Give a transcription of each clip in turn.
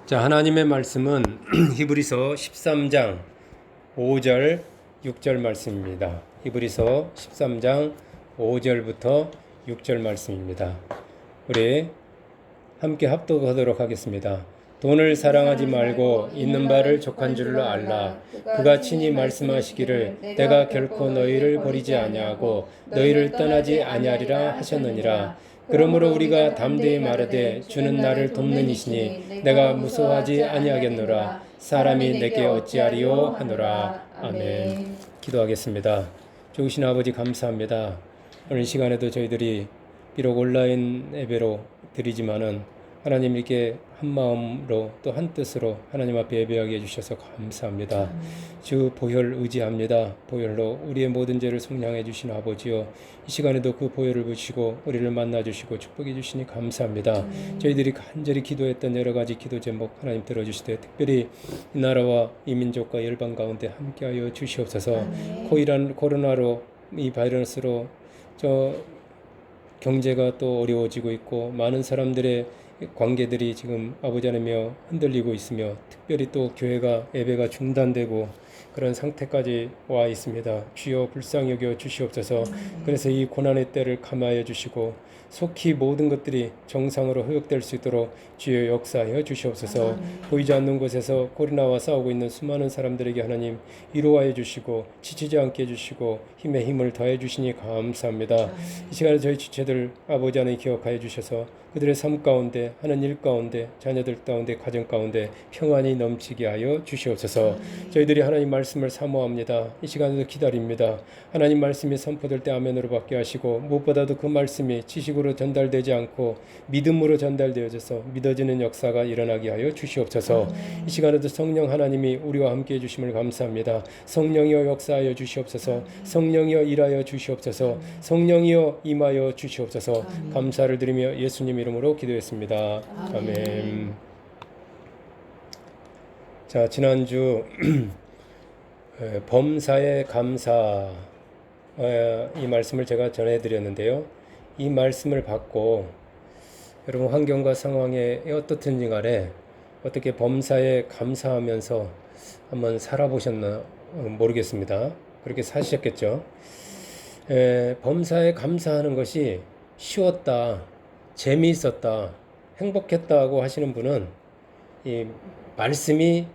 자, 하나님의 말씀은 히브리서 13장 5절, 6절 말씀입니다. 히브리서 13장 5절부터 6절 말씀입니다. 우리 함께 합독하도록 하겠습니다. 돈을 사랑하지 말고 있는 바를 족한 줄로 알라. 그가 친히 말씀하시기를 내가 결코 너희를 버리지 아니하고 너희를 떠나지 아니하리라 하셨느니라. 그러므로 우리가 담대히 말하되 주는 나를 돕는 이시니 내가 무서워하지 아니하겠노라. 사람이 내게 어찌하리요 하노라. 아멘. 기도하겠습니다. 좋으신 아버지 감사합니다. 오늘 시간에도 저희들이 비록 온라인 예배로 드리지만은 하나님께 한 마음으로 또 한 뜻으로 하나님 앞에 예배하게 해주셔서 감사합니다. 주 보혈 의지합니다. 보혈로 우리의 모든 죄를 속량해 주신 아버지요, 이 시간에도 그 보혈을 부시고 우리를 만나 주시고 축복해 주시니 감사합니다. 저희들이 간절히 기도했던 여러 가지 기도 제목 하나님 들어주시되 특별히 이 나라와 이 민족과 열방 가운데 함께하여 주시옵소서. 코로나로 이 바이러스로 경제가 또 어려워지고 있고 많은 사람들의 관계들이 지금 아버지 하나님이여 흔들리고 있으며 특별히 또 교회가 예배가 중단되고 그런 상태까지 와 있습니다. 주여 불쌍히 여겨 주시옵소서. 그래서 이 고난의 때를 감화해 주시고 속히 모든 것들이 정상으로 회복될 수 있도록 주여 역사하여 주시옵소서. 보이지 않는 곳에서 코로나와 싸우고 있는 수많은 사람들에게 하나님 위로하여 주시고 지치지 않게 해주시고 힘에 힘을 더해 주시니 감사합니다. 이 시간에 저희 지체들 아버지 하나님 기억하여 주셔서 그들의 삶 가운데 하는 일 가운데 자녀들 가운데 가정 가운데 평안이 넘치게 하여 주시옵소서. 저희들이 하나님 말씀을 사모합니다. 이 시간에도 기다립니다. 하나님 말씀이 선포될 때 아멘으로 받게 하시고 무엇보다도 그 말씀이 지식으로 전달되지 않고 믿음으로 전달되어져서 믿어지는 역사가 일어나게 하여 주시옵소서. 이 시간에도 성령 하나님이 우리와 함께 해주심을 감사합니다. 성령이여 역사하여 주시옵소서. 성령이여 일하여 주시옵소서. 성령이여 임하여 주시옵소서. 감사를 드리며 예수님 이름으로 기도했습니다. 아멘. 자, 지난주 범사에 감사 이 말씀을 제가 전해드렸는데요. 이 말씀을 받고 여러분 환경과 상황에 어떻든지 간에 어떻게 범사에 감사하면서 한번 살아보셨나 모르겠습니다. 그렇게 사셨겠죠. 범사에 감사하는 것이 쉬웠다, 재미있었다, 행복했다고 하시는 분은 이 말씀이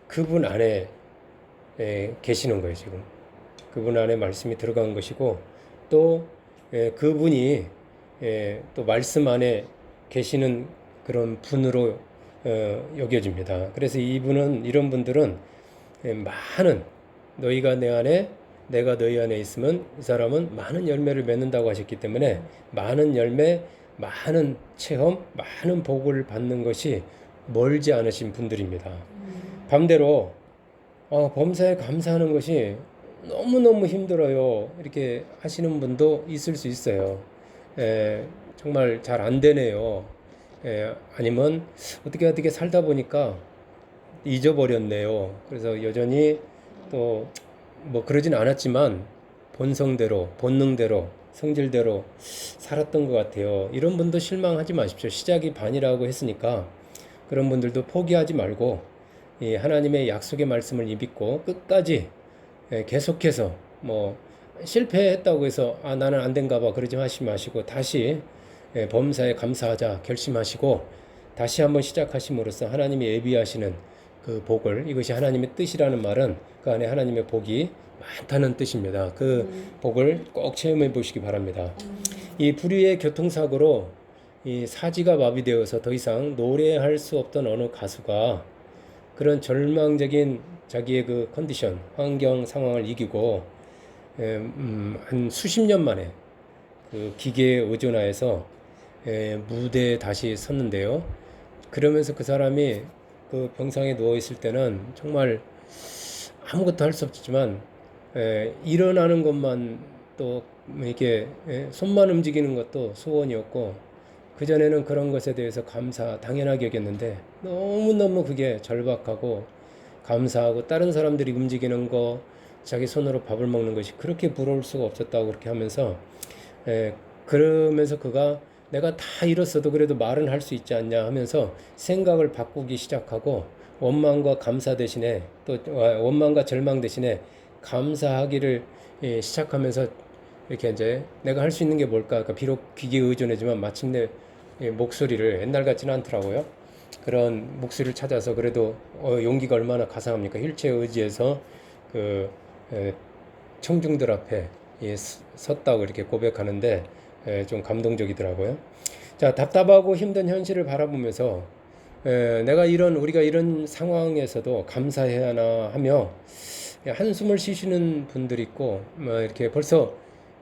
그분 안에 계시는 거예요. 지금 그분 안에 말씀이 들어간 것이고 또 그분이 또 말씀 안에 계시는 그런 분으로 여겨집니다. 그래서 이런 분들은 많은 너희가 내 안에 내가 너희 안에 있으면 이 사람은 많은 열매를 맺는다고 하셨기 때문에 많은 열매, 많은 체험, 많은 복을 받는 것이 멀지 않으신 분들입니다. 반대로 범사에 감사하는 것이 너무너무 힘들어요 이렇게 하시는 분도 있을 수 있어요. 정말 잘 안 되네요. 아니면 어떻게 살다 보니까 잊어버렸네요. 그래서 여전히 또 뭐 그러진 않았지만 본성대로 본능대로 성질대로 살았던 것 같아요. 이런 분도 실망하지 마십시오. 시작이 반이라고 했으니까 그런 분들도 포기하지 말고 이 하나님의 약속의 말씀을 믿고 끝까지 계속해서 뭐 실패했다고 해서 나는 안 된가 봐 그러지 마시고 다시 범사에 감사하자 결심하시고 다시 한번 시작하심으로써 하나님이 예비하시는 그 복을, 이것이 하나님의 뜻이라는 말은 그 안에 하나님의 복이 많다는 뜻입니다. 그 복을 꼭 체험해 보시기 바랍니다. 이 불의의 교통사고로 이 사지가 마비되어서 더 이상 노래할 수 없던 어느 가수가 그런 절망적인 자기의 그 컨디션, 환경 상황을 이기고 한 수십 년 만에 그 기계에 의존하여서 무대에 다시 섰는데요. 그러면서 그 사람이 그 병상에 누워 있을 때는 정말 아무것도 할 수 없지만 일어나는 것만 또 이렇게 손만 움직이는 것도 소원이었고 그 전에는 그런 것에 대해서 당연하게 여겼는데 너무너무 그게 절박하고 감사하고 다른 사람들이 움직이는 거 자기 손으로 밥을 먹는 것이 그렇게 부러울 수가 없었다고 그렇게 하면서 그러면서 그가 내가 다 잃었어도 그래도 말은 할 수 있지 않냐 하면서 생각을 바꾸기 시작하고 원망과 감사 대신에 또 원망과 절망 대신에 감사하기를 시작하면서 이렇게 이제 내가 할 수 있는 게 뭘까? 그러니까 비록 기기에 의존하지만 마침내 목소리를 옛날 같지는 않더라고요. 그런 목소리를 찾아서 그래도 용기가 얼마나 가상합니까? 휠체어 의지해서 그 청중들 앞에 섰다고 이렇게 고백하는데 좀 감동적이더라고요. 자, 답답하고 힘든 현실을 바라보면서 내가 우리가 이런 상황에서도 감사해야 하나 하며 한숨을 쉬시는 분들이 있고 뭐 이렇게 벌써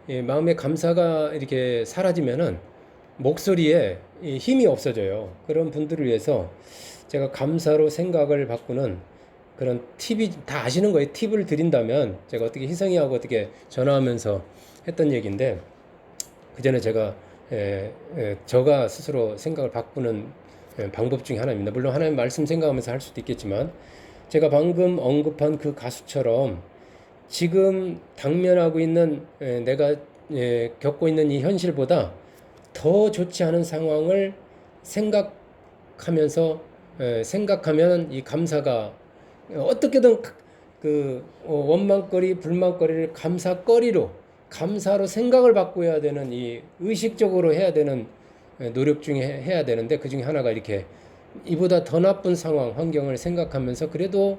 마음의 감사가 이렇게 사라지면은 목소리에 힘이 없어져요. 그런 분들을 위해서 제가 감사로 생각을 바꾸는 그런 팁이 다 아시는 거예요. 팁을 드린다면 제가 어떻게 희성이하고 어떻게 전화하면서 했던 얘기인데 그 전에 제가 저가 스스로 생각을 바꾸는 방법 중에 하나입니다. 물론 하나님 말씀 생각하면서 할 수도 있겠지만 제가 방금 언급한 그 가수처럼 지금 당면하고 있는 내가 겪고 있는 이 현실보다 더 좋지 않은 상황을 생각하면 이 감사가 어떻게든 그 원망거리, 불만거리를 감사로 생각을 바꿔야 되는 이 의식적으로 해야 되는 노력 중에 해야 되는데 그 중에 하나가 이렇게 이보다 더 나쁜 상황, 환경을 생각하면서 그래도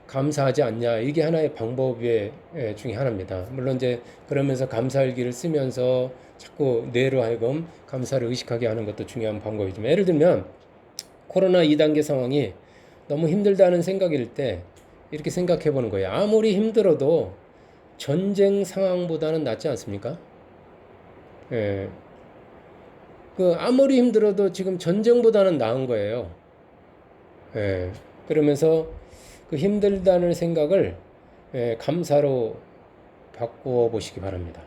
감사하지 않냐. 이게 하나의 방법 중에 하나입니다. 물론 이제 그러면서 감사일기를 쓰면서 자꾸 뇌로 하여금 감사를 의식하게 하는 것도 중요한 방법이지만 예를 들면 코로나 2단계 상황이 너무 힘들다는 생각일 때 이렇게 생각해 보는 거예요. 아무리 힘들어도 전쟁 상황보다는 낫지 않습니까? 예. 아무리 힘들어도 지금 전쟁보다는 나은 거예요. 예. 그러면서 그 힘들다는 생각을 감사로 바꾸어 보시기 바랍니다.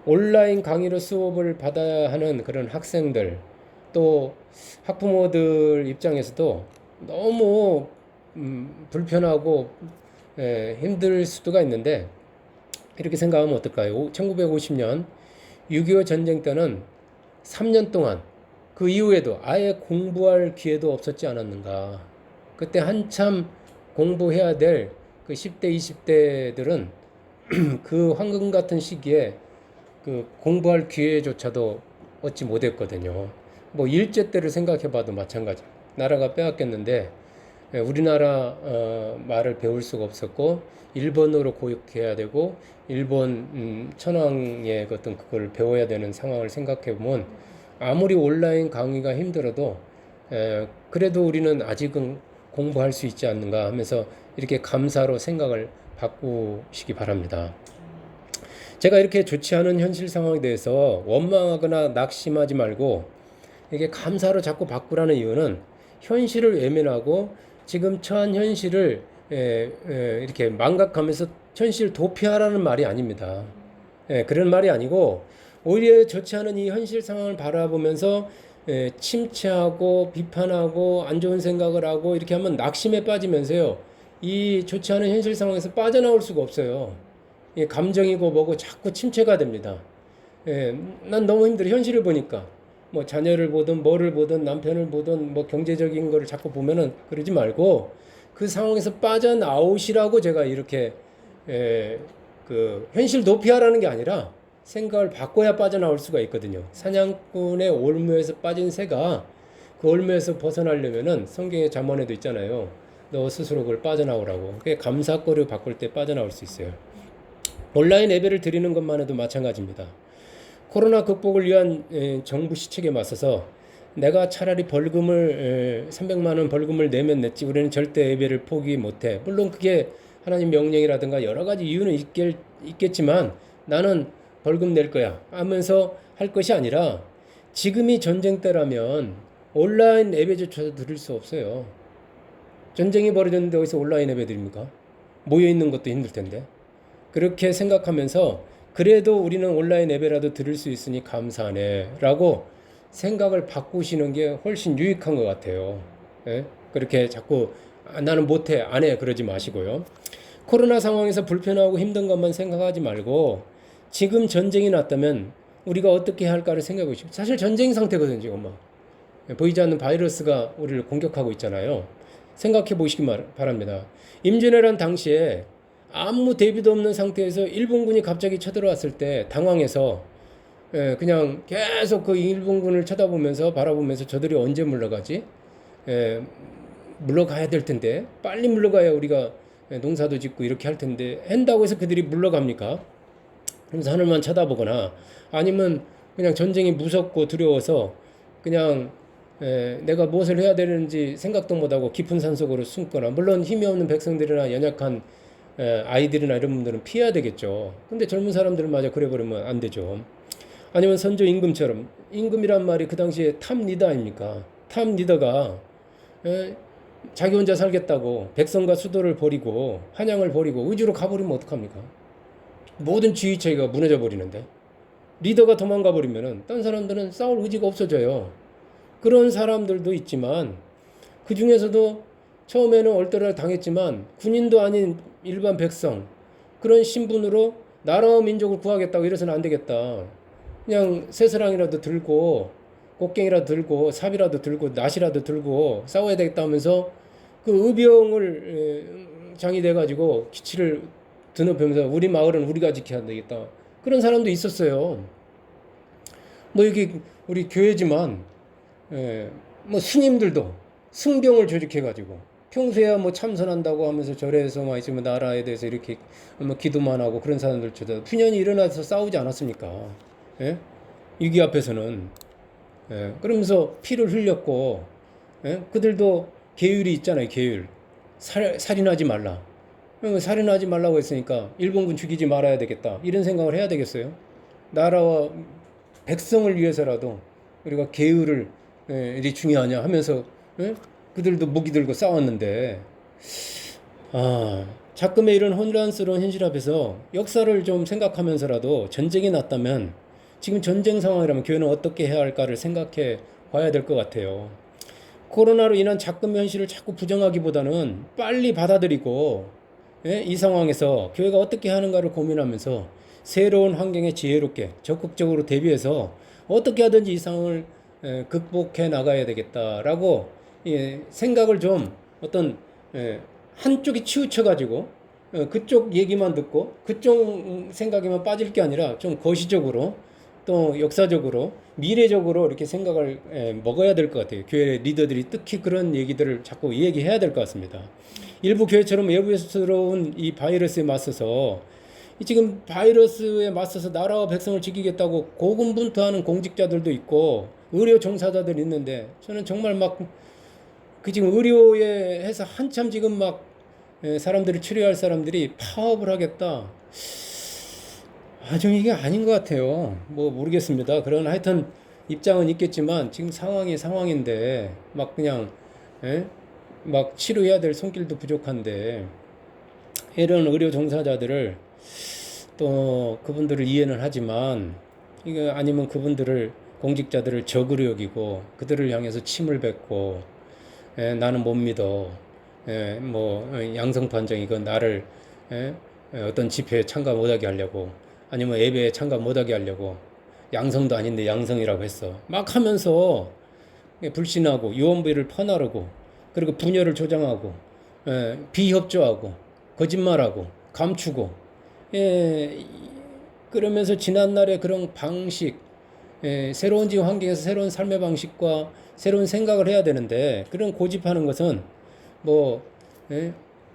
온라인 강의로 수업을 받아야 하는 그런 학생들 또 학부모들 입장에서도 너무 불편하고 힘들 수도가 있는데 이렇게 생각하면 어떨까요? 1950년 6.25 전쟁 때는 3년 동안 그 이후에도 아예 공부할 기회도 없었지 않았는가. 그때 한참 공부해야 될 그 10대, 20대들은 그 황금 같은 시기에 그 공부할 기회조차도 얻지 못했거든요. 뭐 일제 때를 생각해 봐도 마찬가지. 나라가 빼앗겼는데 우리나라 말을 배울 수가 없었고 일본어로 교육해야 되고 일본 천황의 어떤 그걸 배워야 되는 상황을 생각해 보면 아무리 온라인 강의가 힘들어도 그래도 우리는 아직은 공부할 수 있지 않는가 하면서 이렇게 감사로 생각을 바꾸시기 바랍니다. 제가 이렇게 좋지 않은 현실 상황에 대해서 원망하거나 낙심하지 말고 이게 감사로 자꾸 바꾸라는 이유는 현실을 외면하고 지금 처한 현실을 이렇게 망각하면서 현실을 도피하라는 말이 아닙니다. 그런 말이 아니고 오히려 좋지 않은 이 현실 상황을 바라보면서 침체하고 비판하고 안 좋은 생각을 하고 이렇게 하면 낙심에 빠지면서요. 이 좋지 않은 현실 상황에서 빠져나올 수가 없어요. 감정이고 뭐고 자꾸 침체가 됩니다. 난 너무 힘들어. 현실을 보니까. 뭐 자녀를 보든 뭐를 보든 남편을 보든 뭐 경제적인 거를 자꾸 보면은 그러지 말고 그 상황에서 빠져나오시라고 제가 이렇게 그 현실 도피하라는 게 아니라 생각을 바꿔야 빠져나올 수가 있거든요. 사냥꾼의 올무에서 빠진 새가 그 올무에서 벗어나려면은 성경의 잠언에도 있잖아요. 너 스스로 그걸 빠져나오라고. 그게 감사거리를 바꿀 때 빠져나올 수 있어요. 온라인 예배를 드리는 것만 해도 마찬가지입니다. 코로나 극복을 위한 정부 시책에 맞서서 내가 차라리 300만 원 벌금을 내면 냈지 우리는 절대 예배를 포기 못해. 물론 그게 하나님 명령이라든가 여러 가지 이유는 있겠지만 나는 벌금 낼 거야 하면서 할 것이 아니라 지금이 전쟁 때라면 온라인 예배조차도 드릴 수 없어요. 전쟁이 벌어졌는데 어디서 온라인 예배 드립니까? 모여있는 것도 힘들 텐데. 그렇게 생각하면서 그래도 우리는 온라인 예배라도 드릴 수 있으니 감사하네 라고 생각을 바꾸시는 게 훨씬 유익한 것 같아요. 그렇게 자꾸 나는 못해 안 해 그러지 마시고요. 코로나 상황에서 불편하고 힘든 것만 생각하지 말고 지금 전쟁이 났다면 우리가 어떻게 해야 할까를 생각해 보십시오. 사실 전쟁 상태거든요, 지금 막. 보이지 않는 바이러스가 우리를 공격하고 있잖아요. 생각해 보시기 바랍니다. 임진왜란 당시에 아무 대비도 없는 상태에서 일본군이 갑자기 쳐들어왔을 때 당황해서 그냥 계속 그 일본군을 쳐다보면서 바라보면서 저들이 언제 물러가지? 물러가야 될 텐데 빨리 물러가야 우리가 농사도 짓고 이렇게 할 텐데 한다고 해서 그들이 물러갑니까? 그래서 하늘만 쳐다보거나 아니면 그냥 전쟁이 무섭고 두려워서 그냥 내가 무엇을 해야 되는지 생각도 못하고 깊은 산속으로 숨거나 물론 힘이 없는 백성들이나 연약한 아이들이나 이런 분들은 피해야 되겠죠. 근데 젊은 사람들은 마저 그래버리면 안 되죠. 아니면 선조 임금처럼 임금이란 말이 그 당시에 탑 리더 아닙니까? 탑 리더가 자기 혼자 살겠다고 백성과 수도를 버리고 한양을 버리고 의주로 가버리면 어떡합니까? 모든 지휘체계가 무너져 버리는데 리더가 도망가 버리면은 딴 사람들은 싸울 의지가 없어져요. 그런 사람들도 있지만 그 중에서도 처음에는 얼떨결에 당했지만 군인도 아닌 일반 백성 그런 신분으로 나라와 민족을 구하겠다고 이래서는 안 되겠다. 그냥 쇠사랑이라도 들고 곡괭이라도 들고 삽이라도 들고 낫이라도 들고 싸워야 되겠다 하면서 그 의병을 장이 가지고 기치를 드높이면서 우리 마을은 우리가 지켜야 되겠다. 그런 사람도 있었어요. 뭐 여기 우리 교회지만 뭐 스님들도 승병을 조직해가지고 평소에야 뭐 참선한다고 하면서 절에서 막 있으면 나라에 대해서 이렇게 뭐 기도만 하고 그런 사람들조차 푸년이 일어나서 싸우지 않았습니까? 예? 위기 앞에서는 그러면서 피를 흘렸고 그들도 계율이 있잖아요. 계율 살인하지 말라. 살인하지 말라고 했으니까 일본군 죽이지 말아야 되겠다. 이런 생각을 해야 되겠어요? 나라와 백성을 위해서라도 우리가 계율을 이게 중요하냐 하면서 그들도 무기 들고 싸웠는데 자금의 이런 혼란스러운 현실 앞에서 역사를 좀 생각하면서라도 전쟁이 났다면 지금 전쟁 상황이라면 교회는 어떻게 해야 할까를 생각해 봐야 될 것 같아요. 코로나로 인한 자금 현실을 자꾸 부정하기보다는 빨리 받아들이고 이 상황에서 교회가 어떻게 하는가를 고민하면서 새로운 환경에 지혜롭게 적극적으로 대비해서 어떻게 하든지 이 상황을 극복해 나가야 되겠다라고 생각을 좀 어떤 한쪽이 치우쳐가지고 그쪽 얘기만 듣고 그쪽 생각에만 빠질 게 아니라 좀 거시적으로 또 역사적으로 미래적으로 이렇게 생각을 먹어야 될 것 같아요. 교회 리더들이 특히 그런 얘기들을 자꾸 얘기해야 될 것 같습니다. 일부 교회처럼 외부에서로운 이 바이러스에 맞서서 지금 바이러스에 맞서서 나라와 백성을 지키겠다고 고군분투하는 공직자들도 있고 의료 종사자들이 있는데 저는 정말 막 그 지금 의료에 해서 한참 지금 막 사람들을 치료할 사람들이 파업을 하겠다. 좀 이게 아닌 것 같아요. 뭐 모르겠습니다. 그런 하여튼 입장은 있겠지만 지금 상황이 상황인데 막 그냥 막 치료해야 될 손길도 부족한데 이런 의료 종사자들을 또 그분들을 이해는 하지만 이거 아니면 그분들을 공직자들을 적으로 여기고 그들을 향해서 침을 뱉고 나는 못 믿어. 뭐 양성판정이건 나를 어떤 집회에 참가 못하게 하려고 아니면 예배에 참가 못하게 하려고 양성도 아닌데 양성이라고 했어. 막 하면서 불신하고 유언비를 퍼나르고 그리고 분열을 조장하고 비협조하고 거짓말하고 감추고 그러면서 지난날의 그런 방식 새로운 지금 환경에서 새로운 삶의 방식과 새로운 생각을 해야 되는데 그런 고집하는 것은 뭐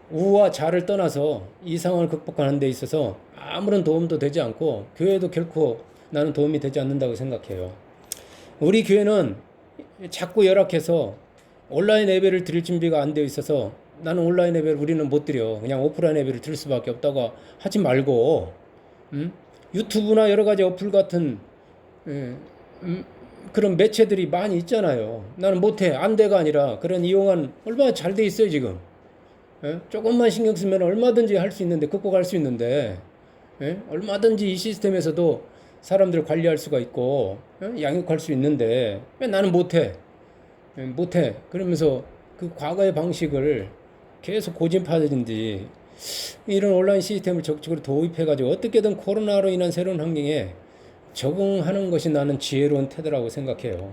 우와 자를 떠나서 이 상황을 극복하는 데 있어서 아무런 도움도 되지 않고 교회도 결코 나는 도움이 되지 않는다고 생각해요. 우리 교회는 자꾸 열악해서 온라인 예배를 드릴 준비가 안 되어 있어서 나는 온라인 예배를 우리는 못 드려. 그냥 오프라인 예배를 드릴 수밖에 없다고 하지 말고 유튜브나 여러 가지 어플 같은 그런 매체들이 많이 있잖아요. 나는 못해. 안 돼가 아니라 그런 이용한 얼마나 잘 돼 있어요 지금. 조금만 신경 쓰면 얼마든지 할 수 있는데 극복할 수 있는데 얼마든지 이 시스템에서도 사람들을 관리할 수가 있고 양육할 수 있는데 왜 나는 못해. 못해. 그러면서 그 과거의 방식을 계속 고집하든지 이런 온라인 시스템을 적극적으로 도입해가지고 어떻게든 코로나로 인한 새로운 환경에 적응하는 것이 나는 지혜로운 태도라고 생각해요.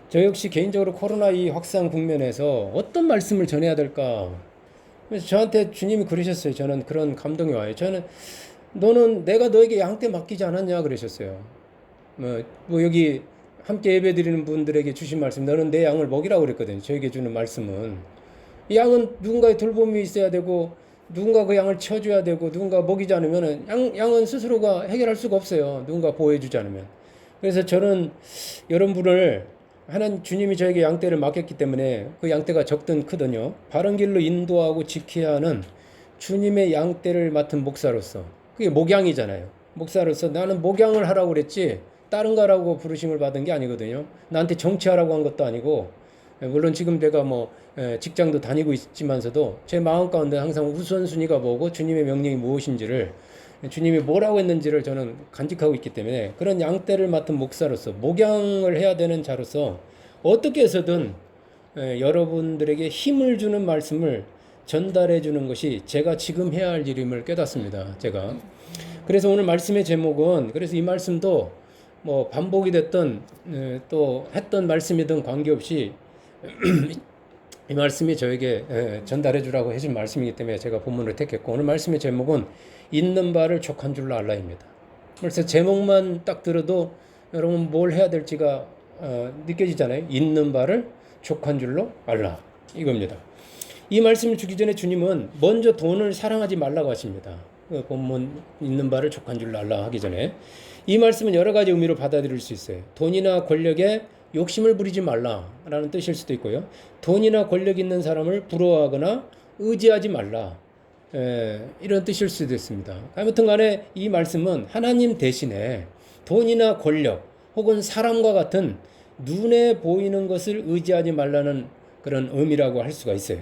저 역시 개인적으로 코로나 이 확산 국면에서 어떤 말씀을 전해야 될까? 그래서 저한테 주님이 그러셨어요. 저는 그런 감동이 와요. 저는 너는 내가 너에게 양떼 맡기지 않았냐 그러셨어요. 뭐 여기 함께 예배드리는 분들에게 주신 말씀, 너는 내 양을 먹이라고 그랬거든요. 저에게 주는 말씀은 양은 누군가의 돌봄이 있어야 되고 누군가 그 양을 치워줘야 되고 누군가 먹이지 않으면 양은 스스로가 해결할 수가 없어요. 누군가 보호해주지 않으면. 그래서 저는 여러분을 하나님 주님이 저에게 양떼를 맡겼기 때문에 그 양떼가 적든 크든요, 바른 길로 인도하고 지켜야 하는 주님의 양떼를 맡은 목사로서, 그게 목양이잖아요. 목사로서 나는 목양을 하라고 그랬지 다른 거라고 부르심을 받은 게 아니거든요. 나한테 정치하라고 한 것도 아니고, 물론 지금 내가 뭐 직장도 다니고 있지만서도 제 마음 가운데 항상 우선순위가 뭐고 주님의 명령이 무엇인지를, 주님이 뭐라고 했는지를 저는 간직하고 있기 때문에, 그런 양떼를 맡은 목사로서 목양을 해야 되는 자로서 어떻게 해서든 여러분들에게 힘을 주는 말씀을 전달해 주는 것이 제가 지금 해야 할 일임을 깨닫습니다. 제가 그래서 오늘 말씀의 제목은, 그래서 이 말씀도 뭐 반복이 됐던 또 했던 말씀이든 관계없이 이 말씀이 저에게 전달해 주라고 해준 말씀이기 때문에 제가 본문을 택했고, 오늘 말씀의 제목은 있는 바를 족한 줄로 알라입니다. 그래서 제목만 딱 들어도 여러분 뭘 해야 될지가 느껴지잖아요. 있는 바를 족한 줄로 알라, 이겁니다. 이 말씀을 주기 전에 주님은 먼저 돈을 사랑하지 말라고 하십니다. 그 본문 있는 바를 족한 줄로 알라 하기 전에 이 말씀은 여러 가지 의미로 받아들일 수 있어요. 돈이나 권력에 욕심을 부리지 말라라는 뜻일 수도 있고요. 돈이나 권력 있는 사람을 부러워하거나 의지하지 말라, 이런 뜻일 수도 있습니다. 아무튼 간에 이 말씀은 하나님 대신에 돈이나 권력 혹은 사람과 같은 눈에 보이는 것을 의지하지 말라는 그런 의미라고 할 수가 있어요.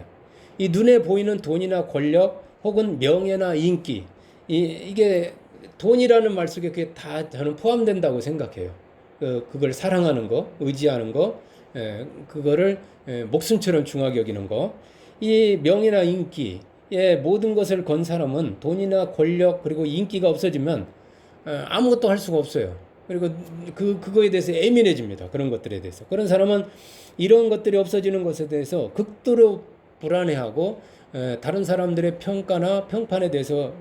이 눈에 보이는 돈이나 권력 혹은 명예나 인기, 이게 돈이라는 말 속에 그게 다 저는 포함된다고 생각해요. 그걸 사랑하는 거, 의지하는 거, 그거를 목숨처럼 중하게 여기는 거, 이 명예나 인기, 모든 것을 건 사람은 돈이나 권력 그리고 인기가 없어지면 아무것도 할 수가 없어요. 그리고 그거에 대해서 예민해집니다. 그런 것들에 대해서. 그런 사람은 이런 것들이 없어지는 것에 대해서 극도로 불안해하고 다른 사람들의 평가나 평판에 대해서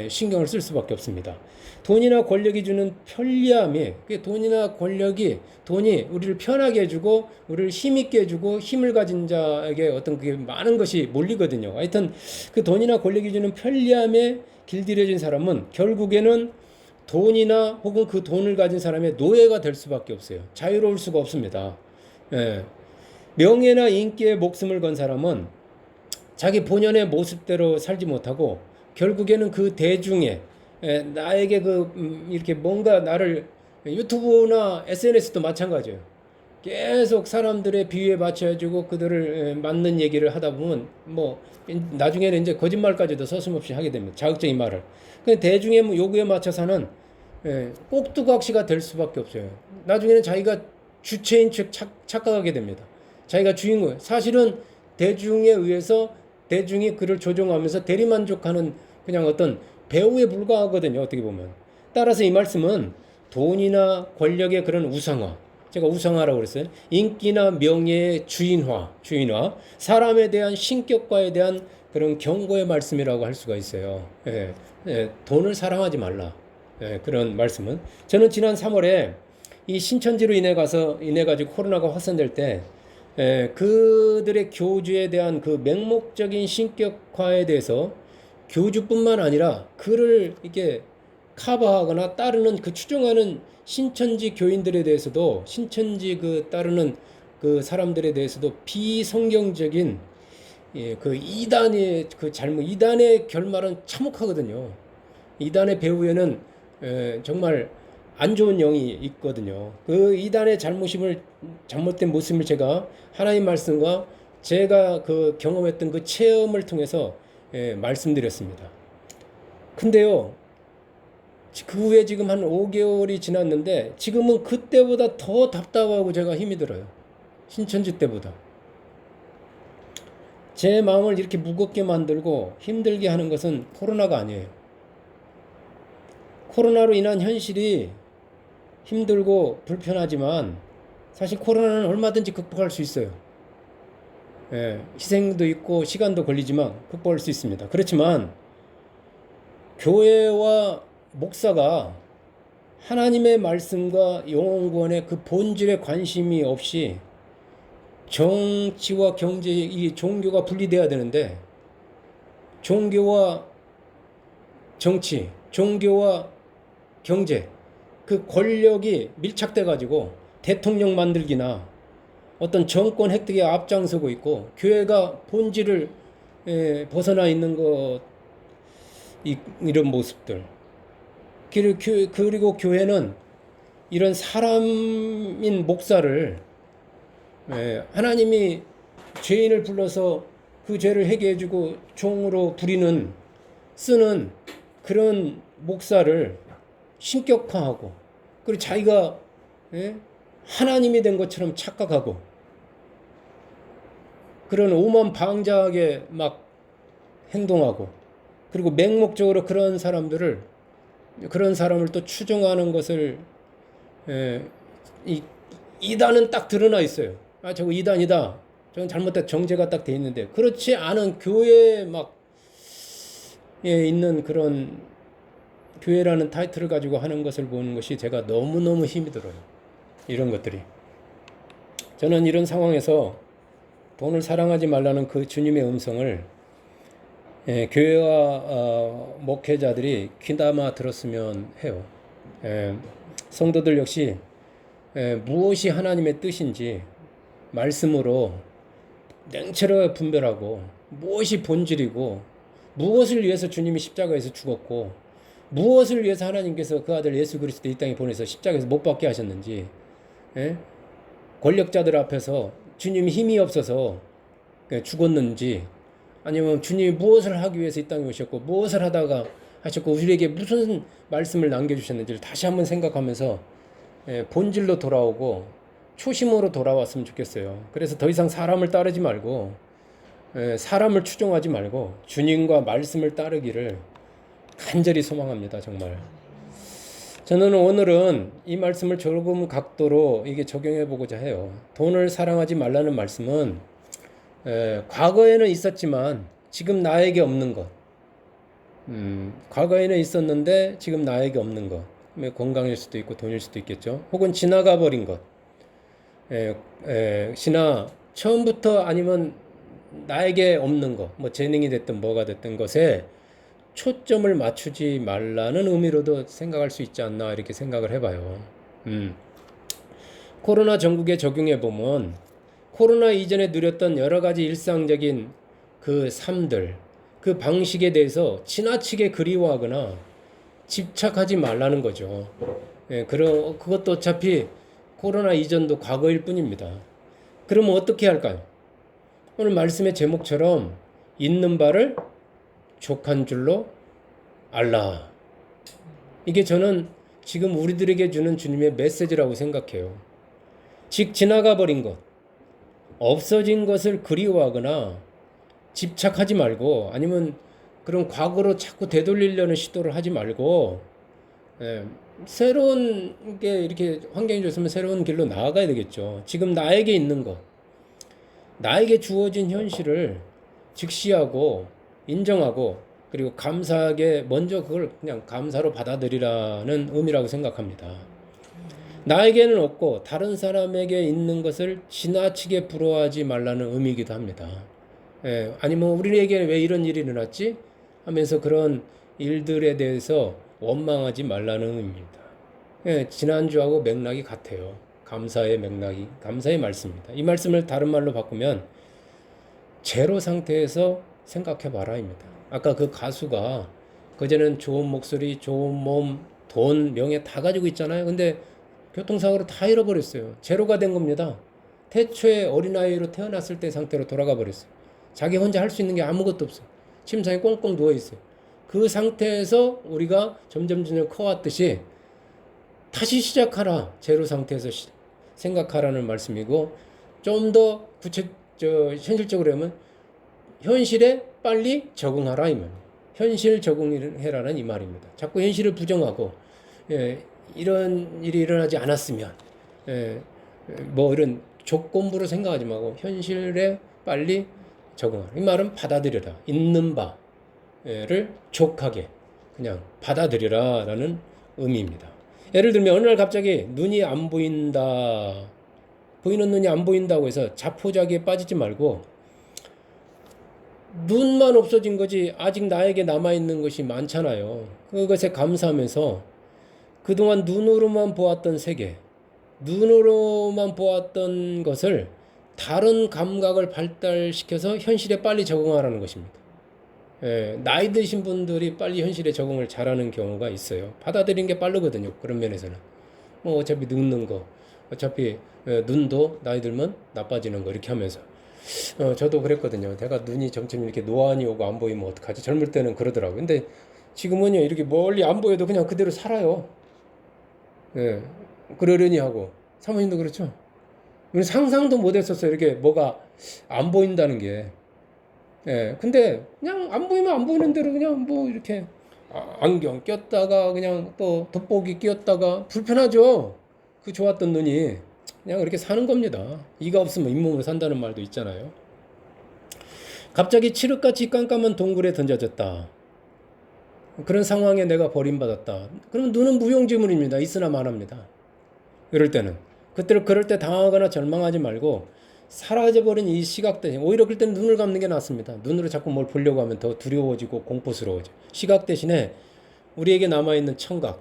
신경을 쓸 수밖에 없습니다. 돈이나 권력이 주는 편리함이, 돈이나 권력이, 돈이 우리를 편하게 해주고 우리를 힘있게 해주고 힘을 가진 자에게 어떤 그게 많은 것이 몰리거든요. 하여튼 그 돈이나 권력이 주는 편리함에 길들여진 사람은 결국에는 돈이나 혹은 그 돈을 가진 사람의 노예가 될 수밖에 없어요. 자유로울 수가 없습니다. 명예나 인기에 목숨을 건 사람은 자기 본연의 모습대로 살지 못하고 결국에는 그 대중에 나에게 이렇게 뭔가 나를, 유튜브나 SNS도 마찬가지예요. 계속 사람들의 비유에 맞춰주고 그들을 맞는 얘기를 하다 보면 뭐 나중에는 이제 거짓말까지도 서슴없이 하게 됩니다. 자극적인 말을. 그 대중의 요구에 맞춰서는 꼭두각시가 될 수밖에 없어요. 나중에는 자기가 주체인 척 착각하게 됩니다. 자기가 주인공, 사실은 대중에 의해서 대중이 그를 조종하면서 대리만족하는 그냥 어떤 배우에 불과하거든요. 어떻게 보면. 따라서 이 말씀은 돈이나 권력의 그런 우상화, 제가 우상화라고 그랬어요. 인기나 명예의 주인화, 사람에 대한 신격과에 대한 그런 경고의 말씀이라고 할 수가 있어요. 돈을 사랑하지 말라. 그런 말씀은. 저는 지난 3월에 이 신천지로 인해 가지고 코로나가 확산될 때 그들의 교주에 대한 그 맹목적인 신격화에 대해서 교주뿐만 아니라 그를 이렇게 커버하거나 따르는 그 추종하는 신천지 교인들에 대해서도, 신천지 따르는 그 사람들에 대해서도 비성경적인 그 이단의 그 잘못, 이단의 결말은 참혹하거든요. 이단의 배후에는 정말 안 좋은 영이 있거든요. 그 이단의 잘못된 모습을 제가 하나님 말씀과 제가 그 경험했던 그 체험을 통해서 말씀드렸습니다. 근데요, 그 후에 지금 한 5개월이 지났는데 지금은 그때보다 더 답답하고 제가 힘이 들어요. 신천지 때보다. 제 마음을 이렇게 무겁게 만들고 힘들게 하는 것은 코로나가 아니에요. 코로나로 인한 현실이 힘들고 불편하지만 사실 코로나는 얼마든지 극복할 수 있어요. 예, 희생도 있고 시간도 걸리지만 극복할 수 있습니다. 그렇지만 교회와 목사가 하나님의 말씀과 영혼구원의 그 본질에 관심이 없이 정치와 경제, 이 종교가 분리돼야 되는데 종교와 정치, 종교와 경제, 그 권력이 밀착돼 가지고 대통령 만들기나 어떤 정권 획득에 앞장서고 있고 교회가 본질을 벗어나 있는 것, 이런 모습들. 그리고 교회는 이런 사람인 목사를 하나님이 죄인을 불러서 그 죄를 회개해주고 종으로 쓰는 그런 목사를 신격화하고 그리고 자기가 하나님이 된 것처럼 착각하고 그런 오만방자하게 막 행동하고 그리고 맹목적으로 그런 사람을 또 추종하는 것을 이단은 딱 드러나 있어요. 아, 저거 이단이다. 저건 잘못된 정죄가 딱 돼 있는데 그렇지 않은 교회에 막 있는 그런 교회라는 타이틀을 가지고 하는 것을 보는 것이 제가 너무너무 힘이 들어요. 이런 것들이. 저는 이런 상황에서 돈을 사랑하지 말라는 그 주님의 음성을 교회와 목회자들이 귀담아 들었으면 해요. 성도들 역시 무엇이 하나님의 뜻인지 말씀으로 냉철하게 분별하고 무엇이 본질이고 무엇을 위해서 주님이 십자가에서 죽었고 무엇을 위해서 하나님께서 그 아들 예수 그리스도 이 땅에 보내서 십자가에서 못 박게 하셨는지 권력자들 앞에서 주님이 힘이 없어서 죽었는지 아니면 주님이 무엇을 하기 위해서 이 땅에 오셨고 무엇을 하다가 하셨고 우리에게 무슨 말씀을 남겨주셨는지를 다시 한번 생각하면서 본질로 돌아오고 초심으로 돌아왔으면 좋겠어요. 그래서 더 이상 사람을 따르지 말고 사람을 추종하지 말고 주님과 말씀을 따르기를 간절히 소망합니다. 정말. 저는 오늘은 이 말씀을 조금 각도로 이게 적용해 보고자 해요. 돈을 사랑하지 말라는 말씀은 과거에는 있었지만 지금 나에게 없는 것. 과거에는 있었는데 지금 나에게 없는 것. 건강일 수도 있고 돈일 수도 있겠죠. 혹은 지나가 버린 것. 처음부터 아니면 나에게 없는 것, 뭐 재능이 됐든 뭐가 됐든 것에 초점을 맞추지 말라는 의미로도 생각할 수 있지 않나 이렇게 생각을 해봐요. 코로나 전국에 적용해 보면 코로나 이전에 누렸던 여러 가지 일상적인 그 삶들, 그 방식에 대해서 지나치게 그리워하거나 집착하지 말라는 거죠. 그것도 어차피 코로나 이전도 과거일 뿐입니다. 그러면 어떻게 할까요? 오늘 말씀의 제목처럼 있는 바를 족한 줄로 알라. 이게 저는 지금 우리들에게 주는 주님의 메시지라고 생각해요. 즉 지나가 버린 것, 없어진 것을 그리워하거나 집착하지 말고 아니면 그런 과거로 자꾸 되돌리려는 시도를 하지 말고 새로운 게 이렇게 환경이 좋으면 새로운 길로 나아가야 되겠죠. 지금 나에게 있는 것, 나에게 주어진 현실을 직시하고 인정하고 그리고 감사하게 먼저 그걸 그냥 감사로 받아들이라는 의미라고 생각합니다. 나에게는 없고 다른 사람에게 있는 것을 지나치게 부러워하지 말라는 의미이기도 합니다. 아니면 우리에게 왜 이런 일이 일어났지? 하면서 그런 일들에 대해서 원망하지 말라는 의미입니다. 지난주하고 맥락이 같아요. 감사의 맥락이, 감사의 말씀입니다. 이 말씀을 다른 말로 바꾸면 제로 상태에서 생각해 봐라입니다. 아까 그 가수가 그전에는 좋은 목소리, 좋은 몸, 돈, 명예 다 가지고 있잖아요. 근데 교통사고로 다 잃어버렸어요. 제로가 된 겁니다. 태초에 어린아이로 태어났을 때 상태로 돌아가 버렸어요. 자기 혼자 할 수 있는 게 아무것도 없어요. 침상에 꽁꽁 누워있어요. 그 상태에서 우리가 점점 커왔듯이 다시 시작하라. 제로 상태에서 생각하라는 말씀이고 좀 더 현실적으로 하면 현실에 빨리 적응하라 이 말입니다. 현실 적응해라는 이 말입니다. 자꾸 현실을 부정하고 이런 일이 일어나지 않았으면 예, 뭐 이런 조건부로 생각하지 말고 현실에 빨리 적응하라. 이 말은 받아들여라. 있는 바를 족하게 그냥 받아들여라라는 의미입니다. 예를 들면 어느 날 갑자기 눈이 안 보인다. 보이는 눈이 안 보인다고 해서 자포자기에 빠지지 말고 눈만 없어진 거지 아직 나에게 남아있는 것이 많잖아요. 그것에 감사하면서 그동안 눈으로만 보았던 세계, 눈으로만 보았던 것을 다른 감각을 발달시켜서 현실에 빨리 적응하라는 것입니다. 예, 나이 드신 분들이 빨리 현실에 적응을 잘하는 경우가 있어요. 받아들이는 게 빠르거든요. 그런 면에서는. 뭐 어차피 늙는 거, 어차피 눈도 나이 들면 나빠지는 거 이렇게 하면서. 저도 그랬거든요. 내가 눈이 점점 이렇게 노안이 오고 안 보이면 어떡하지? 젊을 때는 그러더라고요. 근데 지금은요, 이렇게 멀리 안 보여도 그냥 그대로 살아요. 예, 그러려니 하고. 사모님도 그렇죠? 우리 상상도 못 했었어요. 이렇게 뭐가 안 보인다는 게. 예, 근데 그냥 안 보이면 안 보이는 대로 그냥 뭐 이렇게 안경 꼈다가 그냥 또 돋보기 끼웠다가 불편하죠. 그 좋았던 눈이 그냥 그렇게 사는 겁니다. 이가 없으면 잇몸으로 산다는 말도 있잖아요. 갑자기 칠흑같이 깜깜한 동굴에 던져졌다. 그런 상황에 내가 버림받았다. 그러면 눈은 무용지물입니다. 있으나 마나입니다. 이럴 때는 그럴 때 당하거나 절망하지 말고 사라져버린 이 시각 대신 오히려 그럴 때는 눈을 감는 게 낫습니다. 눈으로 자꾸 뭘 보려고 하면 더 두려워지고 공포스러워져. 시각 대신에 우리에게 남아있는 청각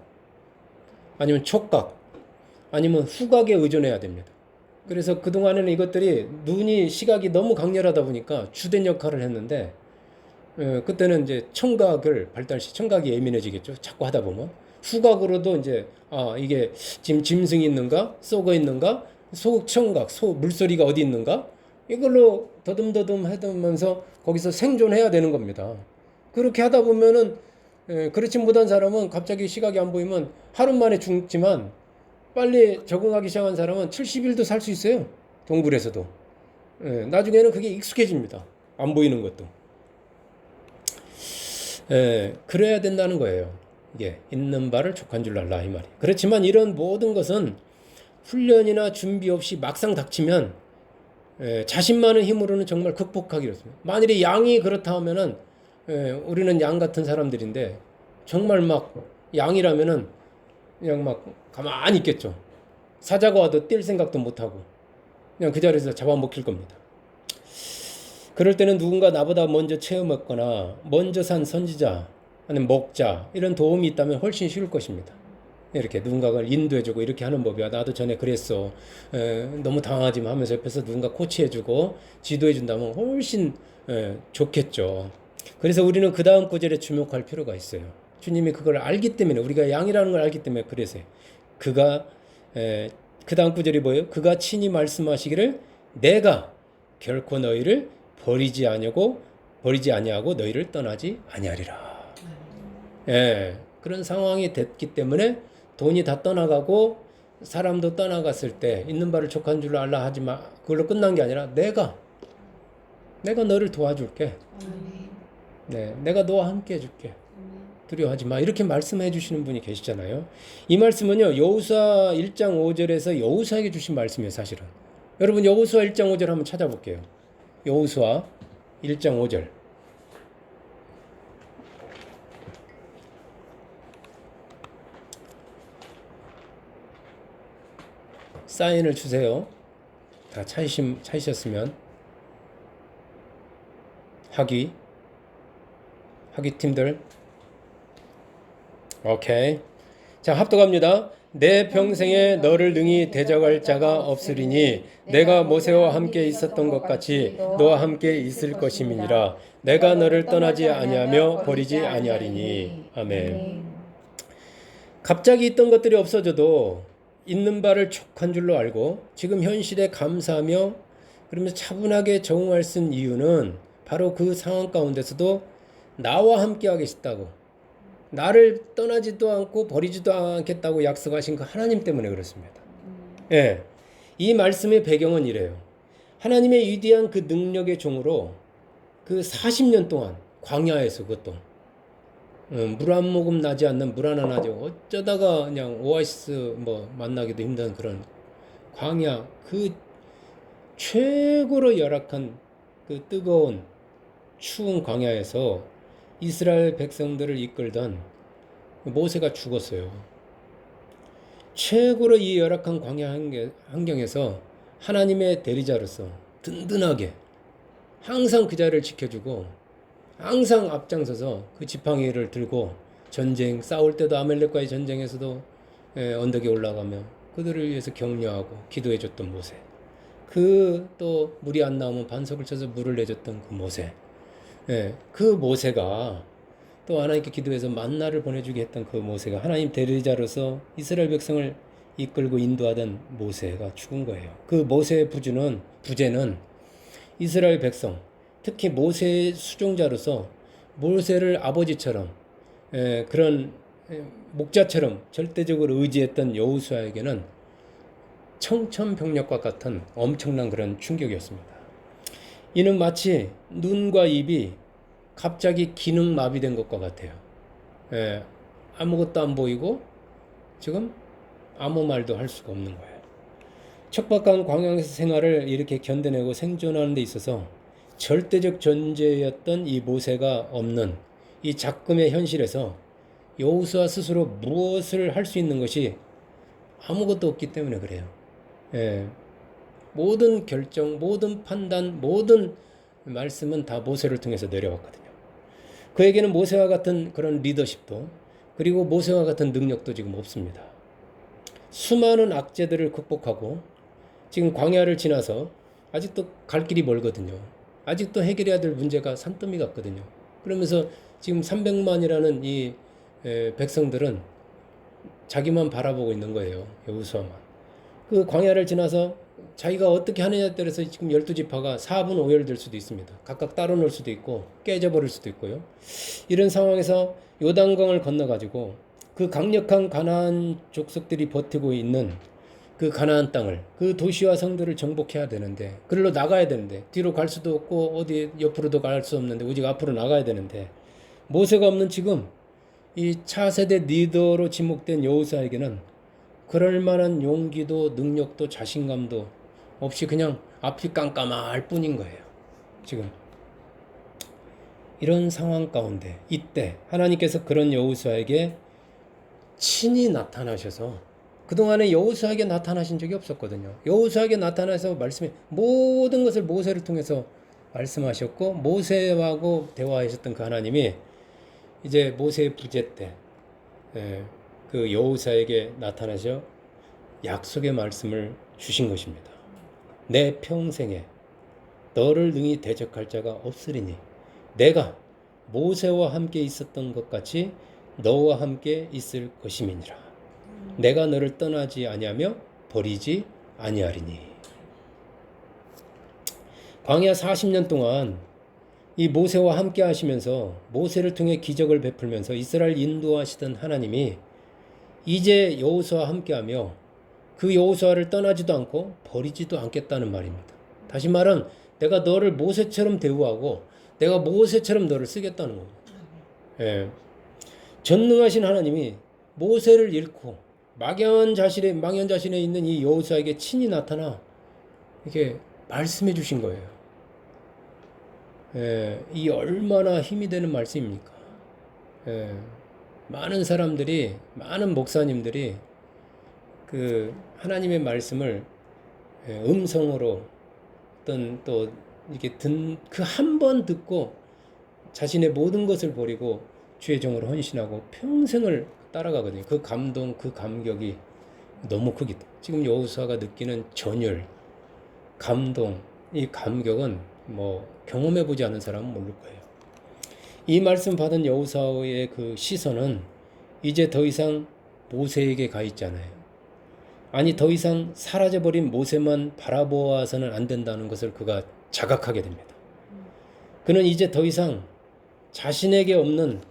아니면 촉각 아니면 후각에 의존해야 됩니다. 그래서 그동안에는 이것들이 눈이 시각이 너무 강렬하다 보니까 주된 역할을 했는데 그때는 이제 청각을 청각이 예민해지겠죠. 자꾸 하다 보면 후각으로도 이제 이게 지금 짐승이 있는가 쏘고 있는가 청각 물소리가 어디 있는가 이걸로 더듬더듬 해두면서 거기서 생존해야 되는 겁니다. 그렇게 하다 보면은 그렇지 못한 사람은 갑자기 시각이 안 보이면 하루 만에 죽지만 빨리 적응하기 시작한 사람은 70일도 살 수 있어요. 동굴에서도. 나중에는 그게 익숙해집니다. 안 보이는 것도. 그래야 된다는 거예요. 이게 있는 바를 족한 줄 알라 이 말이. 그렇지만 이런 모든 것은 훈련이나 준비 없이 막상 닥치면 자신만의 힘으로는 정말 극복하기 어렵습니다. 만일에 양이 그렇다 하면은 우리는 양 같은 사람들인데 정말 막 양이라면은 그냥 막 가만히 있겠죠. 사자가 와도 뛸 생각도 못하고 그냥 그 자리에서 잡아먹힐 겁니다. 그럴 때는 누군가 나보다 먼저 체험했거나 먼저 산 선지자 아니면 목자 이런 도움이 있다면 훨씬 쉬울 것입니다. 이렇게 누군가를 인도해주고 이렇게 하는 법이야. 나도 전에 그랬어. 너무 당하지 마 하면서 옆에서 누군가 코치해주고 지도해준다면 훨씬 좋겠죠. 그래서 우리는 그 다음 구절에 주목할 필요가 있어요. 주님이 그걸 알기 때문에 우리가 양이라는 걸 알기 때문에 그래서요. 그가 그 다음 구절이 뭐예요? 그가 친히 말씀하시기를 내가 결코 너희를 버리지 아니하고 너희를 떠나지 아니하리라. 그런 상황이 됐기 때문에 돈이 다 떠나가고 사람도 떠나갔을 때 있는 바를 족한 줄 알라 하지 마. 그걸로 끝난 게 아니라 내가 너를 도와줄게. 내가 너와 함께 해줄게. 두려워하지 마. 이렇게 말씀해 주시는 분이 계시잖아요. 이 말씀은요. 여호수아 1장 5절에서 여호수아에게 주신 말씀이에요. 사실은. 여러분 여호수아 1장 5절 한번 찾아볼게요. 여호수아 1장 5절. 사인을 주세요. 다 찾으셨으면. 학위 팀들. 오케이. 자, 합독합니다. 내 평생에 너를 능히 대적할 자가 없으리니 내가 모세와 함께 있었던 것 같이 너와 함께 있을 것임이니라. 내가 너를 떠나지 아니하며 버리지 아니하리니. 아멘. 갑자기 있던 것들이 없어져도 있는 바를 족한 줄로 알고 지금 현실에 감사하며 그러면서 차분하게 적응할 수 있는 이유는 바로 그 상황 가운데서도 나와 함께 하겠다고 나를 떠나지도 않고 버리지도 않겠다고 약속하신 그 하나님 때문에 그렇습니다. 이 말씀의 배경은 이래요. 하나님의 위대한 그 능력의 종으로 그 40년 동안 광야에서 그것도 물 한 모금 나지 않는 물 하나 나지 어쩌다가 그냥 오아시스 뭐 만나기도 힘든 그런 광야, 그 최고로 열악한 그 뜨거운 추운 광야에서 이스라엘 백성들을 이끌던 모세가 죽었어요. 최고로 이 열악한 광야 환경에서 하나님의 대리자로서 든든하게 항상 그 자리를 지켜주고 항상 앞장서서 그 지팡이를 들고 전쟁 싸울 때도 아멜렉과의 전쟁에서도 언덕에 올라가며 그들을 위해서 격려하고 기도해줬던 모세. 그 또 물이 안 나오면 반석을 쳐서 물을 내줬던 그 모세. 그 모세가 또 하나님께 기도해서 만나를 보내주게 했던 그 모세가 하나님 대리자로서 이스라엘 백성을 이끌고 인도하던 모세가 죽은 거예요. 그 모세의 부재는 이스라엘 백성, 특히 모세의 수종자로서 모세를 아버지처럼 그런 목자처럼 절대적으로 의지했던 여호수아에게는 청천벽력과 같은 엄청난 그런 충격이었습니다. 이는 마치 눈과 입이 갑자기 기능 마비된 것과 같아요. 아무것도 안 보이고 지금 아무 말도 할 수가 없는 거예요. 척박한 광야에서 생활을 이렇게 견뎌내고 생존하는 데 있어서 절대적 존재였던 이 모세가 없는 이 작금의 현실에서 여호수아 스스로 무엇을 할 수 있는 것이 아무것도 없기 때문에 그래요. 모든 결정, 모든 판단, 모든 말씀은 다 모세를 통해서 내려왔거든요. 그에게는 모세와 같은 그런 리더십도 그리고 모세와 같은 능력도 지금 없습니다. 수많은 악재들을 극복하고 지금 광야를 지나서 아직도 갈 길이 멀거든요. 아직도 해결해야 될 문제가 산더미 같거든요. 그러면서 지금 300만이라는 이 백성들은 자기만 바라보고 있는 거예요. 여호수아만. 그 광야를 지나서 자기가 어떻게 하느냐에 따라서 지금 12지파가 4분 5열 수도 있습니다. 각각 따로 놀 수도 있고 깨져버릴 수도 있고요. 이런 상황에서 요단강을 건너가지고 그 강력한 가나안 족속들이 버티고 있는 그 가나안 땅을 그 도시와 성들을 정복해야 되는데 그리로 나가야 되는데 뒤로 갈 수도 없고 어디 옆으로도 갈 수 없는데 오직 앞으로 나가야 되는데 모세가 없는 지금 이 차세대 리더로 지목된 여호수아에게는 그럴 만한 용기도 능력도 자신감도 없이 그냥 앞이 깜깜할 뿐인 거예요. 지금 이런 상황 가운데 이때 하나님께서 그런 여호수아에게 친히 나타나셔서 그동안에 여호수아에게 나타나신 적이 없었거든요. 여호수아에게 나타나서 말씀해 모든 것을 모세를 통해서 말씀하셨고 모세하고 대화하셨던 그 하나님이 이제 모세의 부재 때 그 여호수아에게 나타나셔 약속의 말씀을 주신 것입니다. 내 평생에 너를 능히 대적할 자가 없으리니 내가 모세와 함께 있었던 것 같이 너와 함께 있을 것임이니라. 내가 너를 떠나지 아니하며 버리지 아니하리니. 광야 40년 동안 이 모세와 함께 하시면서 모세를 통해 기적을 베풀면서 이스라엘 인도하시던 하나님이 이제 여호수아와 함께하며 그 여호수아를 떠나지도 않고 버리지도 않겠다는 말입니다. 다시 말은 내가 너를 모세처럼 대우하고 내가 모세처럼 너를 쓰겠다는 겁니다. 전능하신 하나님이 모세를 잃고 망연자실에 있는 이 여호수아에게 친히 나타나 이렇게 말씀해 주신 거예요. 이 얼마나 힘이 되는 말씀입니까? 많은 사람들이, 많은 목사님들이 그 하나님의 말씀을 음성으로 어떤 또 이렇게 그 한 번 듣고 자신의 모든 것을 버리고 주의 종으로 헌신하고 평생을 따라가거든요. 그 감동, 그 감격이 너무 크기 때문에 지금 여호수아가 느끼는 전율, 감동, 이 감격은 뭐 경험해보지 않은 사람은 모를 거예요. 이 말씀 받은 여호수아의 그 시선은 이제 더 이상 모세에게 가 있잖아요. 아니 더 이상 사라져버린 모세만 바라보아서는 안 된다는 것을 그가 자각하게 됩니다. 그는 이제 더 이상 자신에게 없는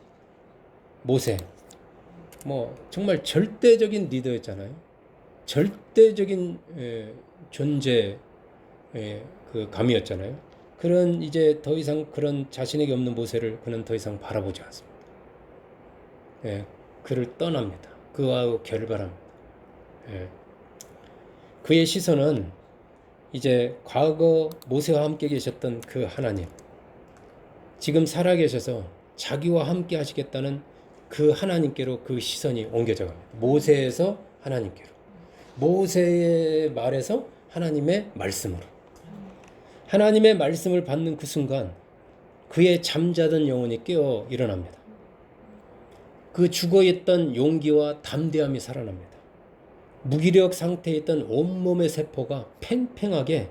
모세, 뭐 정말 절대적인 리더였잖아요. 절대적인 존재 그 감이었잖아요. 그런 이제 더 이상 그런 자신에게 없는 모세를 그는 더 이상 바라보지 않습니다. 예, 그를 떠납니다. 그와 결별합니다. 예. 그의 시선은 이제 과거 모세와 함께 계셨던 그 하나님, 지금 살아계셔서 자기와 함께 하시겠다는 그 하나님께로 그 시선이 옮겨져 갑니다. 모세에서 하나님께로, 모세의 말에서 하나님의 말씀으로. 하나님의 말씀을 받는 그 순간 그의 잠자던 영혼이 깨어 일어납니다. 그 죽어있던 용기와 담대함이 살아납니다. 무기력 상태에 있던 온몸의 세포가 팽팽하게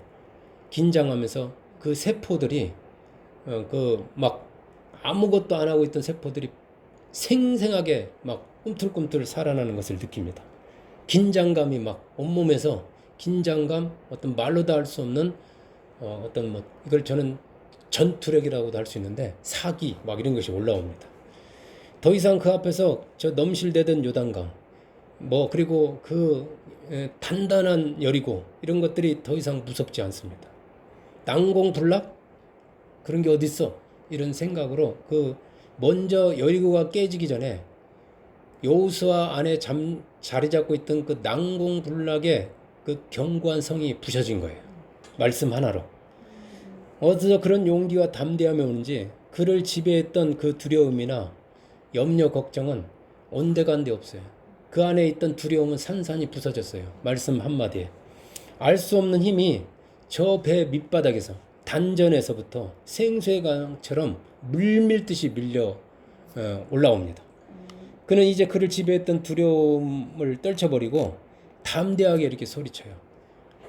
긴장하면서 그 세포들이 그 막 아무것도 안 하고 있던 세포들이 생생하게 막 꿈틀꿈틀 살아나는 것을 느낍니다. 긴장감이 막 온몸에서 긴장감, 어떤 말로도 할 수 없는 어떤 뭐 이걸 저는 전투력이라고도 할 수 있는데 사기 막 이런 것이 올라옵니다. 더 이상 그 앞에서 저 넘실대던 요단강 뭐 그리고 그 단단한 여리고 이런 것들이 더 이상 무섭지 않습니다. 난공불락 그런 게 어딨어 이런 생각으로 그 먼저 여리고가 깨지기 전에 여호수아 안에 자리 잡고 있던 그 난공불락의 그 견고한 성이 부셔진 거예요. 말씀 하나로. 어디서 그런 용기와 담대함이 오는지 그를 지배했던 그 두려움이나 염려, 걱정은 온데간데 없어요. 그 안에 있던 두려움은 산산이 부서졌어요. 말씀 한마디에. 알 수 없는 힘이 저 배 밑바닥에서 단전에서부터 생수의 강처럼 물밀듯이 밀려 올라옵니다. 그는 이제 그를 지배했던 두려움을 떨쳐버리고 담대하게 이렇게 소리쳐요.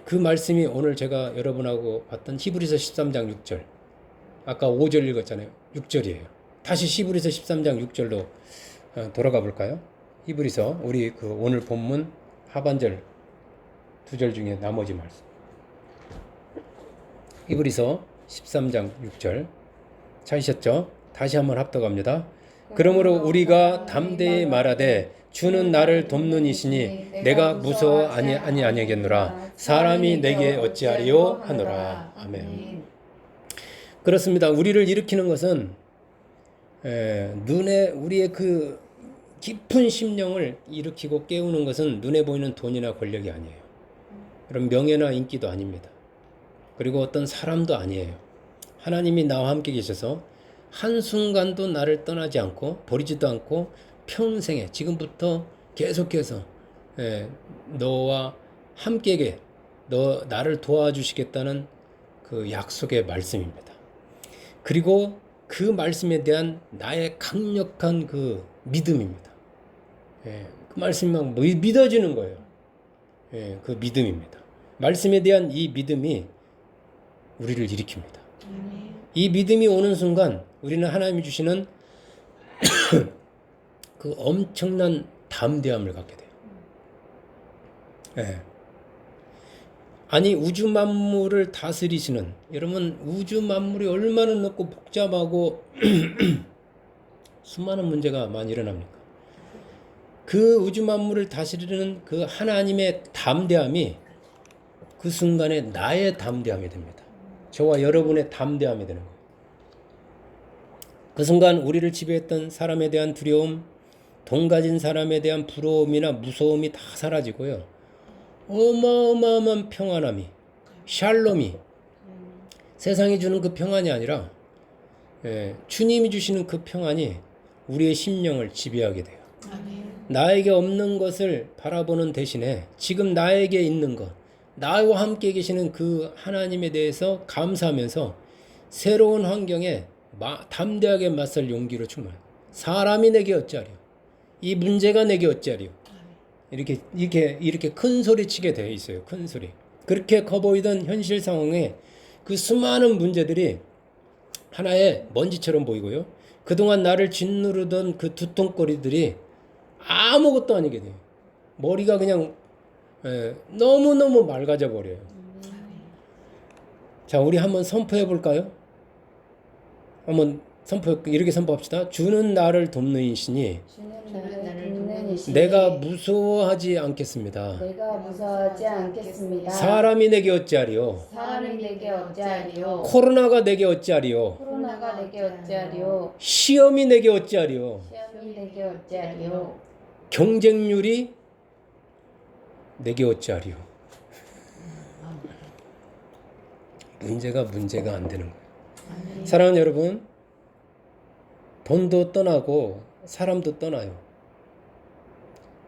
그 말씀이 오늘 제가 여러분하고 봤던 히브리서 13장 6절. 아까 5절 읽었잖아요. 6절이에요. 다시 히브리서 13장 6절로 돌아가 볼까요? 히브리서 우리 그 오늘 본문 하반절 2절 중에 나머지 말씀. 히브리서 13장 6절. 찾으셨죠? 다시 한번 합독합니다. 그러므로 우리가 담대히 말하되 주는 나를 돕는 이시니 내가 무서워 아니하겠노라. 사람이 내게 어찌하리요 하노라. 아멘. 그렇습니다. 우리를 일으키는 것은 눈에 우리의 그 깊은 심령을 일으키고 깨우는 것은 눈에 보이는 돈이나 권력이 아니에요. 그런 명예나 인기도 아닙니다. 그리고 어떤 사람도 아니에요. 하나님이 나와 함께 계셔서 한순간도 나를 떠나지 않고 버리지도 않고 평생에 지금부터 계속해서 너와 함께 나를 도와주시겠다는 그 약속의 말씀입니다. 그리고 그 말씀에 대한 나의 강력한 그 믿음입니다. 그 말씀이 막 믿어지는 거예요. 그 믿음입니다. 말씀에 대한 이 믿음이 우리를 일으킵니다. 이 믿음이 오는 순간 우리는 하나님이 주시는 그 엄청난 담대함을 갖게 돼요. 아니 우주 만물을 다스리시는, 여러분 우주 만물이 얼마나 넓고 복잡하고 수많은 문제가 많이 일어납니까? 그 우주 만물을 다스리는 그 하나님의 담대함이 그 순간에 나의 담대함이 됩니다. 저와 여러분의 담대함이 되는 거예요. 그 순간 우리를 지배했던 사람에 대한 두려움, 돈 가진 사람에 대한 부러움이나 무서움이 다 사라지고요. 어마어마한 평안함이, 샬롬이, 세상이 주는 그 평안이 아니라 주님이 주시는 그 평안이 우리의 심령을 지배하게 돼요. 나에게 없는 것을 바라보는 대신에 지금 나에게 있는 것, 나와 함께 계시는 그 하나님에 대해서 감사하면서 새로운 환경에 담대하게 맞설 용기로 충만해요. 사람이 내게 어찌하리요? 이 문제가 내게 어찌하리요? 이렇게 큰 소리 치게 되어 있어요. 큰 소리. 그렇게 커 보이던 현실 상황에 그 수많은 문제들이 하나의 먼지처럼 보이고요. 그동안 나를 짓누르던 그 두통거리들이 아무것도 아니게 돼요. 머리가 그냥 너무너무 맑아져 버려요. 자, 우리 한번 선포해 볼까요? 한번 이렇게 선포합시다. 주는 나를 돕는 이시니 내가 무서워하지 않겠습니다. 사람이 내게 어찌하리요? 코로나가 내게 어찌하리요? 코로나가 내게 어찌하리요. 시험이 내게 어찌하리요. 시험이 내게 어찌하리요. 경쟁률이 내게 어찌하리요. 문제가 안 되는 거예요. 아멘. 사랑하는 여러분, 돈도 떠나고 사람도 떠나요.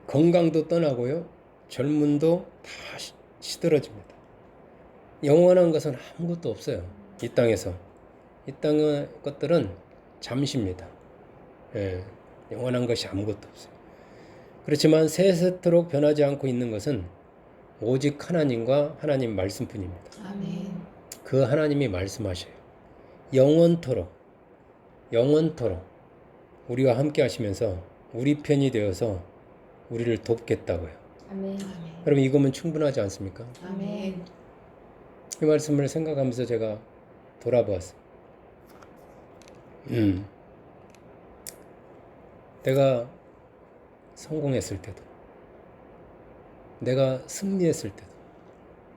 건강도 떠나고요. 젊음도 다 시들어집니다. 영원한 것은 아무것도 없어요. 이 땅에서. 이 땅의 것들은 잠시입니다. 예, 영원한 것이 아무것도 없어요. 그렇지만 세세토록 변하지 않고 있는 것은 오직 하나님과 하나님 말씀뿐입니다. 아멘. 그 하나님이 말씀하셔요. 영원토록 우리와 함께 하시면서 우리 편이 되어서 우리를 돕겠다고요. 아멘. 여러분, 이거면 충분하지 않습니까? 아멘. 이 말씀을 생각하면서 제가 돌아보았어요. 내가 성공했을 때도, 내가 승리했을 때도,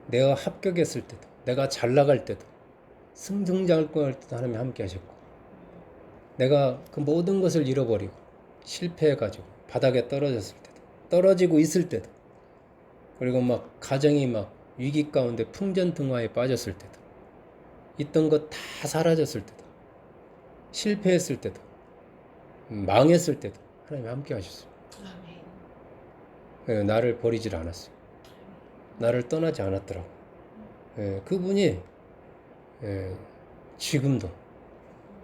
내가 합격했을 때도, 내가 잘 나갈 때도, 승승장구할 때도 하나님이 함께 하셨고, 내가 그 모든 것을 잃어버리고 실패해가지고 바닥에 떨어졌을 때도, 떨어지고 있을 때도, 그리고 막 가정이 막 위기 가운데 풍전등화에 빠졌을 때도, 있던 것 다 사라졌을 때도, 실패했을 때도, 망했을 때도 하나님이 함께 하셨어요. 나를 버리질 않았어요. 나를 떠나지 않았더라고. 그분이 지금도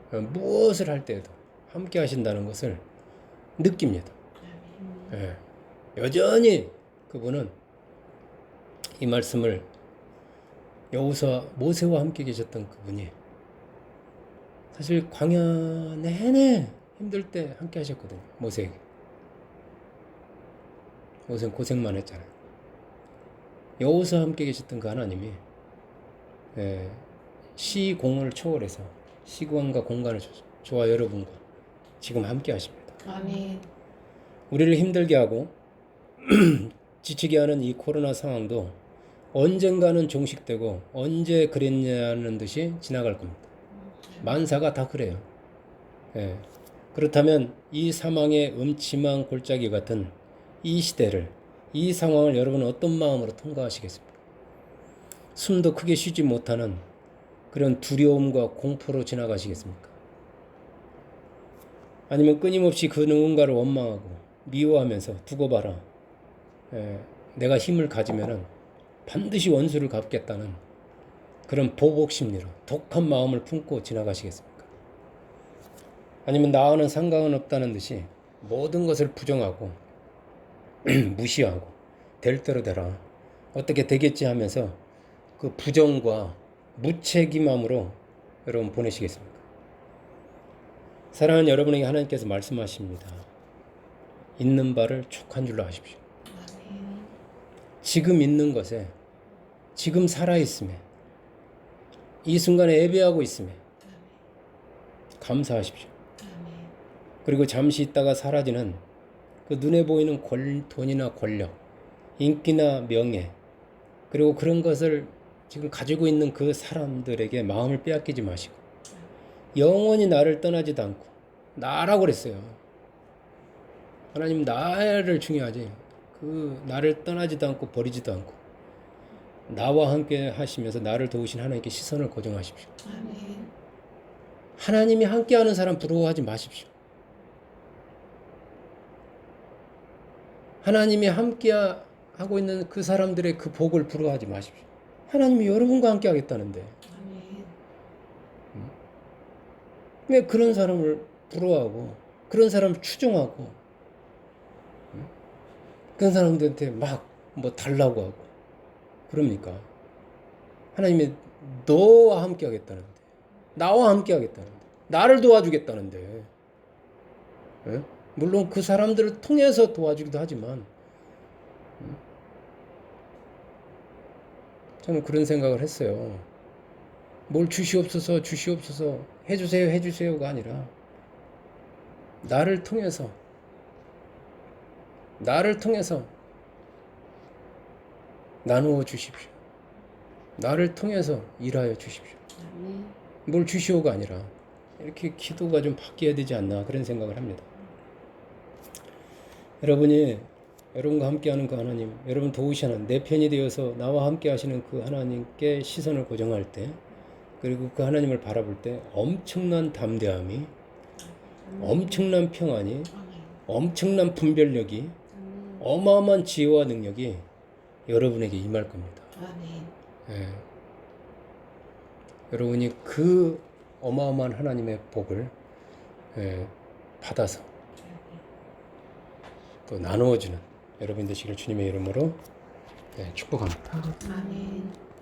무엇을 할 때에도 함께 하신다는 것을 느낍니다. 여전히 그분은 이 말씀을 여호수아 모세와 함께 계셨던 그분이 사실 광야 내내 힘들 때 함께 하셨거든요. 모세에게. 모세는 고생만 했잖아요. 여호수아와 함께 계셨던 그 하나님이 시공을 초월해서 시간과 공간을 저와 여러분과 지금 함께 하십니다. 아멘. 우리를 힘들게 하고 지치게 하는 이 코로나 상황도 언젠가는 종식되고 언제 그랬냐는 듯이 지나갈 겁니다. 만사가 다 그래요. 그렇다면 이 사망의 음침한 골짜기 같은 이 시대를, 이 상황을 여러분은 어떤 마음으로 통과하시겠습니까? 숨도 크게 쉬지 못하는 그런 두려움과 공포로 지나가시겠습니까? 아니면 끊임없이 그 누군가를 원망하고 미워하면서 두고 봐라, 내가 힘을 가지면은 반드시 원수를 갚겠다는 그런 보복 심리로 독한 마음을 품고 지나가시겠습니까? 아니면 나와는 상관은 없다는 듯이 모든 것을 부정하고 무시하고 될 대로 되라, 어떻게 되겠지 하면서 그 부정과 무책임함으로 여러분 보내시겠습니까? 사랑하는 여러분에게 하나님께서 말씀하십니다. 있는 바를 촉한 줄로 아십시오. 지금 있는 것에, 지금 살아있음에, 이 순간에 예배하고 있음에 감사하십시오. 그리고 잠시 있다가 사라지는 그 눈에 보이는 돈이나 권력, 인기나 명예, 그리고 그런 것을 지금 가지고 있는 그 사람들에게 마음을 빼앗기지 마시고 영원히 나를 떠나지도 않고, 나라고 그랬어요. 하나님 나를 중요하지, 그 나를 떠나지도 않고 버리지도 않고 나와 함께 하시면서 나를 도우신 하나님께 시선을 고정하십시오. 아멘. 하나님이 함께하는 사람 부러워하지 마십시오. 하나님이 함께하고 있는 그 사람들의 그 복을 부러워하지 마십시오. 하나님이 여러분과 함께 하겠다는데 아멘. 왜 그런 사람을 부러워하고 그런 사람을 추종하고 그런 사람들한테 막 뭐 달라고 하고 그럽니까? 하나님이 너와 함께 하겠다는데, 나와 함께 하겠다는데, 나를 도와주겠다는데, 물론 그 사람들을 통해서 도와주기도 하지만 저는 그런 생각을 했어요. 뭘 주시옵소서 해주세요가 아니라 나를 통해서 나누어 주십시오. 나를 통해서 일하여 주십시오. 뭘 주시오가 아니라 이렇게 기도가 좀 바뀌어야 되지 않나 그런 생각을 합니다. 여러분이 여러분과 함께하는 그 하나님, 여러분 도우시는 내 편이 되어서 나와 함께하시는 그 하나님께 시선을 고정할 때, 그리고 그 하나님을 바라볼 때 엄청난 담대함이, 엄청난 평안이, 아멘. 엄청난 분별력이, 어마어마한 지혜와 능력이 여러분에게 임할 겁니다. 아멘. 예. 여러분이 그 어마어마한 하나님의 복을 받아서 또 나누어주는 여러분 되시길 주님의 이름으로 축복합니다. 아멘.